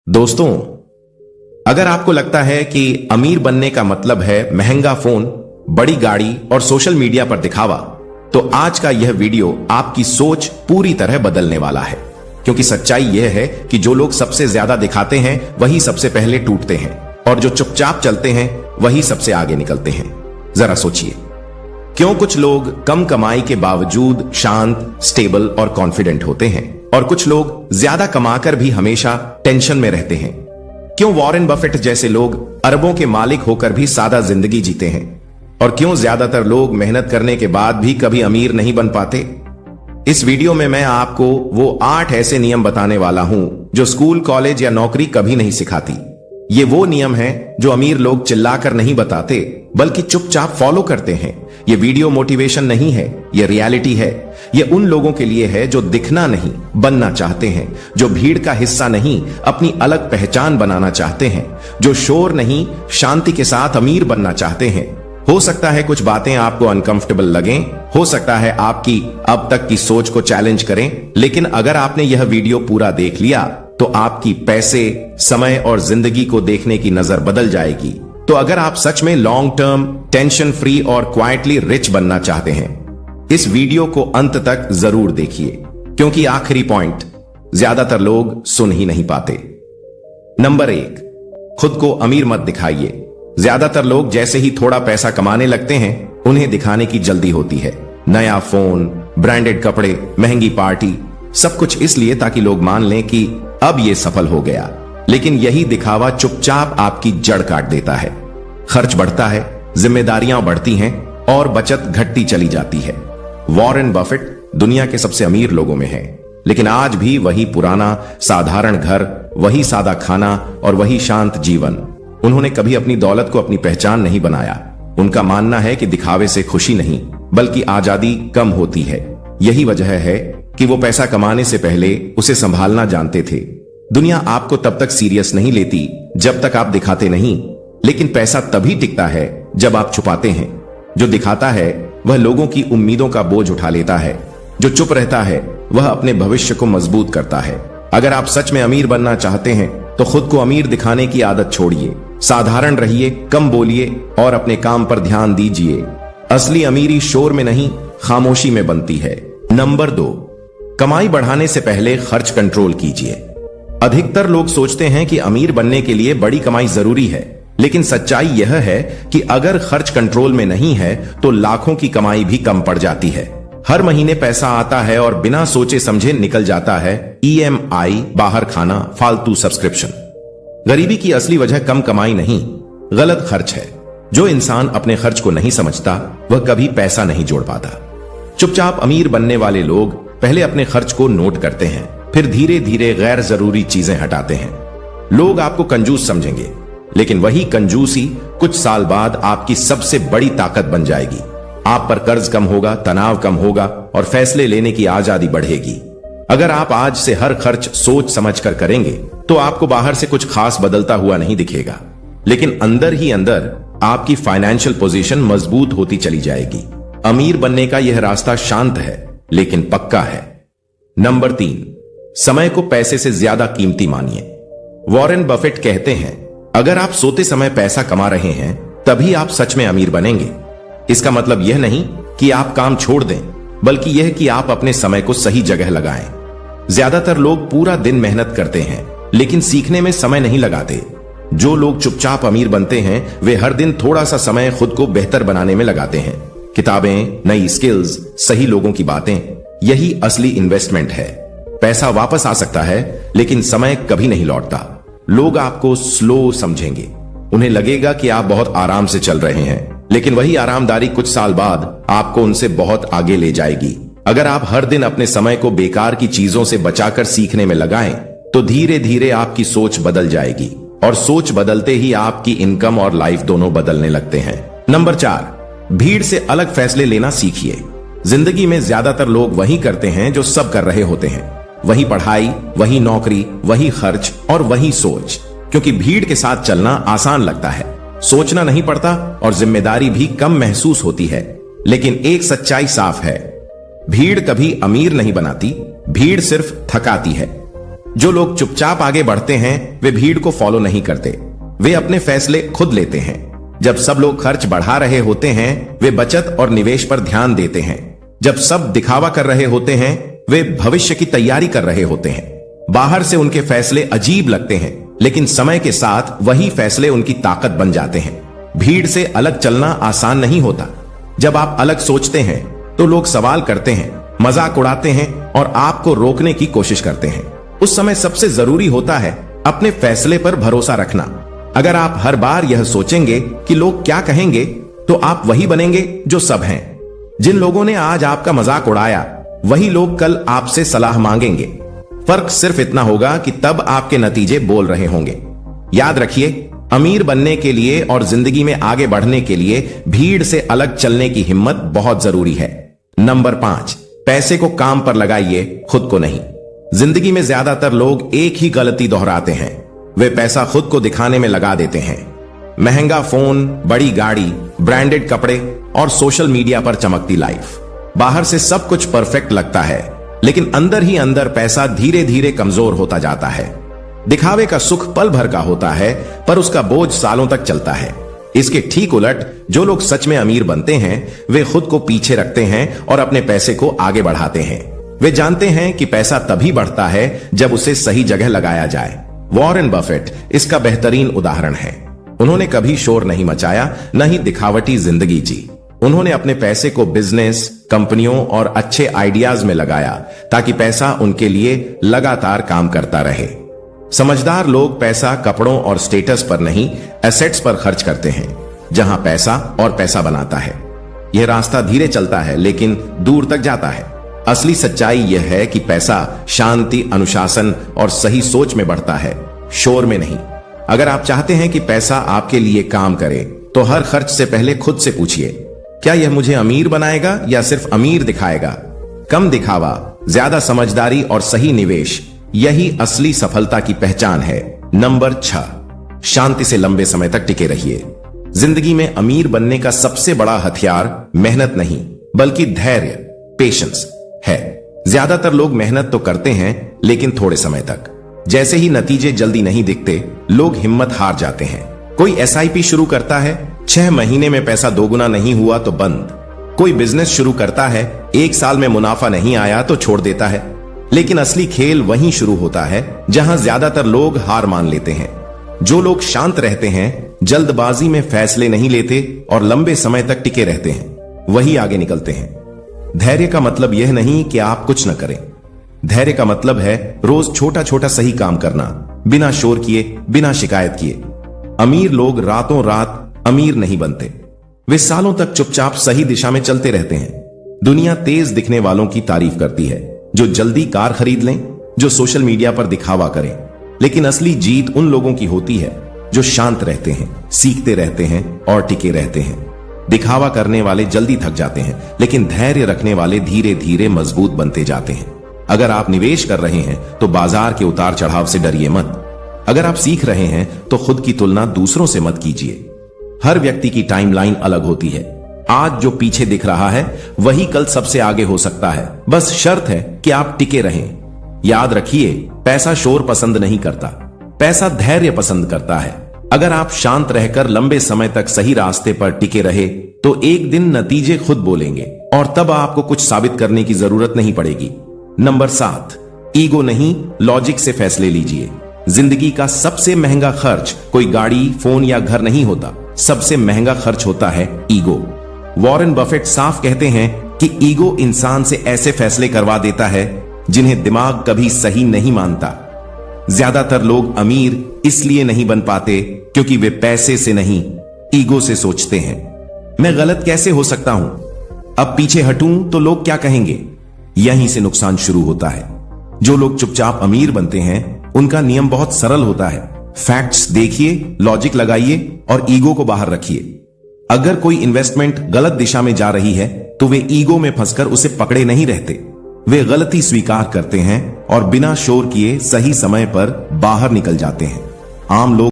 दोस्तों, अगर आपको लगता है कि अमीर बनने का मतलब है महंगा फोन, बड़ी गाड़ी और सोशल मीडिया पर दिखावा, तो आज का यह वीडियो आपकी सोच पूरी तरह बदलने वाला है। क्योंकि सच्चाई यह है कि जो लोग सबसे ज्यादा दिखाते हैं वही सबसे पहले टूटते हैं, और जो चुपचाप चलते हैं वही सबसे आगे निकलते हैं। जरा सोचिए, क्यों कुछ लोग कम कमाई के बावजूद शांत, स्टेबल और कॉन्फिडेंट होते हैं, और कुछ लोग ज्यादा कमाकर भी हमेशा टेंशन में रहते हैं? क्यों वॉरेन बफेट जैसे लोग अरबों के मालिक होकर भी सादा जिंदगी जीते हैं, और क्यों ज्यादातर लोग मेहनत करने के बाद भी कभी अमीर नहीं बन पाते? इस वीडियो में मैं आपको वो 8 ऐसे नियम बताने वाला हूं जो स्कूल, कॉलेज या नौकरी कभी नहीं सिखाती। ये वो नियम हैं जो अमीर लोग चिल्लाकर नहीं बताते, बल्कि चुपचाप फॉलो करते हैं। ये वीडियो मोटिवेशन नहीं है, ये रियलिटी है। ये उन लोगों के लिए है जो दिखना नहीं, बनना चाहते हैं, जो भीड़ का हिस्सा नहीं, अपनी अलग पहचान बनाना चाहते हैं, जो शोर नहीं, शांति के साथ अमीर बनना चाहते हैं। हो सकता है कुछ बातें आपको अनकंफर्टेबल लगें, हो सकता है आपकी अब तक की सोच को चैलेंज करें, लेकिन अगर आपने यह वीडियो पूरा देख लिया तो आपकी पैसे, समय और जिंदगी को देखने की नजर बदल जाएगी। तो अगर आप सच में लॉन्ग टर्म, टेंशन फ्री और क्वाइटली रिच बनना चाहते हैं, इस वीडियो को अंत तक जरूर देखिए, क्योंकि आखिरी पॉइंट ज्यादातर लोग सुन ही नहीं पाते। नंबर 1, खुद को अमीर मत दिखाइए। ज्यादातर लोग जैसे ही थोड़ा पैसा कमाने लगते हैं, उन्हें दिखाने की जल्दी होती है। नया फोन, ब्रांडेड कपड़े, महंगी पार्टी, सब कुछ इसलिए ताकि लोग मान लें कि अब ये सफल हो गया। लेकिन यही दिखावा चुपचाप आपकी जड़ काट देता है। खर्च बढ़ता है, जिम्मेदारियां बढ़ती हैं और बचत घटती चली जाती है। वॉरेन बफेट दुनिया के सबसे अमीर लोगों में है, लेकिन आज भी वही पुराना साधारण घर, वही सादा खाना और वही शांत जीवन। उन्होंने कभी अपनी दौलत को अपनी पहचान नहीं बनाया। उनका मानना है कि दिखावे से खुशी नहीं, बल्कि आजादी कम होती है। यही वजह है कि वो पैसा कमाने से पहले उसे संभालना जानते थे। दुनिया आपको तब तक सीरियस नहीं लेती जब तक आप दिखाते नहीं, लेकिन पैसा तभी टिकता है जब आप छुपाते हैं। जो दिखाता है वह लोगों की उम्मीदों का बोझ उठा लेता है, जो चुप रहता है वह अपने भविष्य को मजबूत करता है। अगर आप सच में अमीर बनना चाहते हैं तो खुद को अमीर दिखाने की आदत छोड़िए। साधारण रहिए, कम बोलिए और अपने काम पर ध्यान दीजिए। असली अमीरी शोर में नहीं, खामोशी में बनती है। नंबर 2, कमाई बढ़ाने से पहले खर्च कंट्रोल कीजिए। अधिकतर लोग सोचते हैं कि अमीर बनने के लिए बड़ी कमाई जरूरी है, लेकिन सच्चाई यह है कि अगर खर्च कंट्रोल में नहीं है तो लाखों की कमाई भी कम पड़ जाती है। हर महीने पैसा आता है और बिना सोचे समझे निकल जाता है। EMI, बाहर खाना, फालतू सब्सक्रिप्शन। गरीबी की असली वजह कम कमाई नहीं, गलत खर्च है। जो इंसान अपने खर्च को नहीं समझता वह कभी पैसा नहीं जोड़ पाता। चुपचाप अमीर बनने वाले लोग पहले अपने खर्च को नोट करते हैं, फिर धीरे धीरे गैर जरूरी चीजें हटाते हैं। लोग आपको कंजूस समझेंगे, लेकिन वही कंजूसी कुछ साल बाद आपकी सबसे बड़ी ताकत बन जाएगी। आप पर कर्ज कम होगा, तनाव कम होगा और फैसले लेने की आजादी बढ़ेगी। अगर आप आज से हर खर्च सोच समझकर करेंगे तो आपको बाहर से कुछ खास बदलता हुआ नहीं दिखेगा, लेकिन अंदर ही अंदर आपकी फाइनेंशियल पोजीशन मजबूत होती चली जाएगी। अमीर बनने का यह रास्ता शांत है, लेकिन पक्का है। नंबर 3, समय को पैसे से ज्यादा कीमती मानिए। वॉरेन बफेट कहते हैं, अगर आप सोते समय पैसा कमा रहे हैं तभी आप सच में अमीर बनेंगे। इसका मतलब यह नहीं कि आप काम छोड़ दें, बल्कि यह कि आप अपने समय को सही जगह लगाएं। ज्यादातर लोग पूरा दिन मेहनत करते हैं, लेकिन सीखने में समय नहीं लगाते। जो लोग चुपचाप अमीर बनते हैं वे हर दिन थोड़ा सा समय खुद को बेहतर बनाने में लगाते हैं। किताबें, नई स्किल्स, सही लोगों की बातें, यही असली इन्वेस्टमेंट है। पैसा वापस आ सकता है, लेकिन समय कभी नहीं लौटता। लोग आपको स्लो समझेंगे, उन्हें लगेगा कि आप बहुत आराम से चल रहे हैं, लेकिन वही आरामदारी कुछ साल बाद आपको उनसे बहुत आगे ले जाएगी। अगर आप हर दिन अपने समय को बेकार की चीजों से बचाकर सीखने में लगाएं, तो धीरे धीरे आपकी सोच बदल जाएगी, और सोच बदलते ही आपकी इनकम और लाइफ दोनों बदलने लगते हैं। नंबर 4, भीड़ से अलग फैसले लेना सीखिए। जिंदगी में ज्यादातर लोग वही करते हैं जो सब कर रहे होते हैं। वही पढ़ाई, वही नौकरी, वही खर्च और वही सोच, क्योंकि भीड़ के साथ चलना आसान लगता है, सोचना नहीं पड़ता और जिम्मेदारी भी कम महसूस होती है। लेकिन एक सच्चाई साफ है, भीड़ कभी अमीर नहीं बनाती, भीड़ सिर्फ थकाती है। जो लोग चुपचाप आगे बढ़ते हैं वे भीड़ को फॉलो नहीं करते, वे अपने फैसले खुद लेते हैं। जब सब लोग खर्च बढ़ा रहे होते हैं वे बचत और निवेश पर ध्यान देते हैं। जब सब दिखावा कर रहे होते हैं वे भविष्य की तैयारी कर रहे होते हैं। बाहर से उनके फैसले अजीब लगते हैं, लेकिन समय के साथ वही फैसले उनकी ताकत बन जाते हैं। भीड़ से अलग चलना आसान नहीं होता। जब आप अलग सोचते हैं तो लोग सवाल करते हैं, मजाक उड़ाते हैं और आपको रोकने की कोशिश करते हैं। उस समय सबसे जरूरी होता है अपने फैसले पर भरोसा रखना। अगर आप हर बार यह सोचेंगे कि लोग क्या कहेंगे, तो आप वही बनेंगे जो सब हैं। जिन लोगों ने आज आपका मजाक उड़ाया वही लोग कल आपसे सलाह मांगेंगे। फर्क सिर्फ इतना होगा कि तब आपके नतीजे बोल रहे होंगे। याद रखिए, अमीर बनने के लिए और जिंदगी में आगे बढ़ने के लिए भीड़ से अलग चलने की हिम्मत बहुत जरूरी है। नंबर 5, पैसे को काम पर लगाइए, खुद को नहीं। जिंदगी में ज्यादातर लोग एक ही गलती दोहराते हैं, वे पैसा खुद को दिखाने में लगा देते हैं। महंगा फोन, बड़ी गाड़ी, ब्रांडेड कपड़े और सोशल मीडिया पर चमकती लाइफ। बाहर से सब कुछ परफेक्ट लगता है, लेकिन अंदर ही अंदर पैसा धीरे धीरे कमजोर होता जाता है। दिखावे का सुख पल भर का होता है, पर उसका बोझ सालों तक चलता है। इसके ठीक उलट जो लोग सच में अमीर बनते हैं वे खुद को पीछे रखते हैं और अपने पैसे को आगे बढ़ाते हैं। वे जानते हैं कि पैसा तभी बढ़ता है जब उसे सही जगह लगाया जाए। वॉरेन बफेट इसका बेहतरीन उदाहरण है। उन्होंने कभी शोर नहीं मचाया, न ही दिखावटी जिंदगी जी। उन्होंने अपने पैसे को बिजनेस, कंपनियों और अच्छे आइडियाज में लगाया ताकि पैसा उनके लिए लगातार काम करता रहे। समझदार लोग पैसा कपड़ों और स्टेटस पर नहीं, एसेट्स पर खर्च करते हैं, जहां पैसा और पैसा बनाता है। यह रास्ता धीरे चलता है लेकिन दूर तक जाता है। असली सच्चाई यह है कि पैसा शांति, अनुशासन और सही सोच में बढ़ता है, शोर में नहीं। अगर आप चाहते हैं कि पैसा आपके लिए काम करे तो हर खर्च से पहले खुद से पूछिए, क्या यह मुझे अमीर बनाएगा या सिर्फ अमीर दिखाएगा? कम दिखावा, ज्यादा समझदारी और सही निवेश, यही असली सफलता की पहचान है। नंबर 6, शांति से लंबे समय तक टिके रहिए। जिंदगी में अमीर बनने का सबसे बड़ा हथियार मेहनत नहीं बल्कि धैर्य, पेशेंस है। ज्यादातर लोग मेहनत तो करते हैं लेकिन थोड़े समय तक। जैसे ही नतीजे जल्दी नहीं दिखते लोग हिम्मत हार जाते हैं। कोई एसआईपी शुरू करता है, 6 महीने में पैसा दोगुना नहीं हुआ तो बंद। कोई बिजनेस शुरू करता है, 1 साल में मुनाफा नहीं आया तो छोड़ देता है। लेकिन असली खेल वहीं शुरू होता है जहां ज्यादातर लोग हार मान लेते हैं। जो लोग शांत रहते हैं, जल्दबाजी में फैसले नहीं लेते और लंबे समय तक टिके रहते हैं, वही आगे निकलते हैं। धैर्य का मतलब यह नहीं कि आप कुछ न करें। धैर्य का मतलब है रोज छोटा छोटा सही काम करना, बिना शोर किए, बिना शिकायत किए। अमीर लोग रातों रात अमीर नहीं बनते, वे सालों तक चुपचाप सही दिशा में चलते रहते हैं। दुनिया तेज दिखने वालों की तारीफ करती है, जो जल्दी कार खरीद लें, जो सोशल मीडिया पर दिखावा करें। लेकिन असली जीत उन लोगों की होती है जो शांत रहते हैं, सीखते रहते हैं और टिके रहते हैं। दिखावा करने वाले जल्दी थक जाते हैं, लेकिन धैर्य रखने वाले धीरे धीरे मजबूत बनते जाते हैं। अगर आप निवेश कर रहे हैं तो बाजार के उतार चढ़ाव से डरिए मत। अगर आप सीख रहे हैं तो खुद की तुलना दूसरों से मत कीजिए। हर व्यक्ति की टाइमलाइन अलग होती है। आज जो पीछे दिख रहा है वही कल सबसे आगे हो सकता है। बस शर्त है कि आप टिके रहें। याद रखिए, पैसा शोर पसंद नहीं करता, पैसा धैर्य पसंद करता है। अगर आप शांत रहकर लंबे समय तक सही रास्ते पर टिके रहे तो एक दिन नतीजे खुद बोलेंगे और तब आपको कुछ साबित करने की जरूरत नहीं पड़ेगी। नंबर 7, ईगो नहीं, लॉजिक से फैसले लीजिए। जिंदगी का सबसे महंगा खर्च कोई गाड़ी, फोन या घर नहीं होता। सबसे महंगा खर्च होता है ईगो। वॉरेन बफेट साफ कहते हैं कि ईगो इंसान से ऐसे फैसले करवा देता है जिन्हें दिमाग कभी सही नहीं मानता। ज्यादातर लोग अमीर इसलिए नहीं बन पाते क्योंकि वे पैसे से नहीं, ईगो से सोचते हैं। मैं गलत कैसे हो सकता हूं? अब पीछे हटूं तो लोग क्या कहेंगे? यहीं से नुकसान शुरू होता है। जो लोग चुपचाप अमीर बनते हैं उनका नियम बहुत सरल होता है। फैक्ट्स देखिए, लॉजिक लगाइए और ईगो को बाहर रखिए। अगर कोई इन्वेस्टमेंट गलत दिशा में जा रही है तो वे ईगो में फंसकर उसे पकड़े नहीं रहते। वे गलती स्वीकार करते हैं और बिना शोर किए सही समय पर बाहर निकल जाते हैं। आम लोग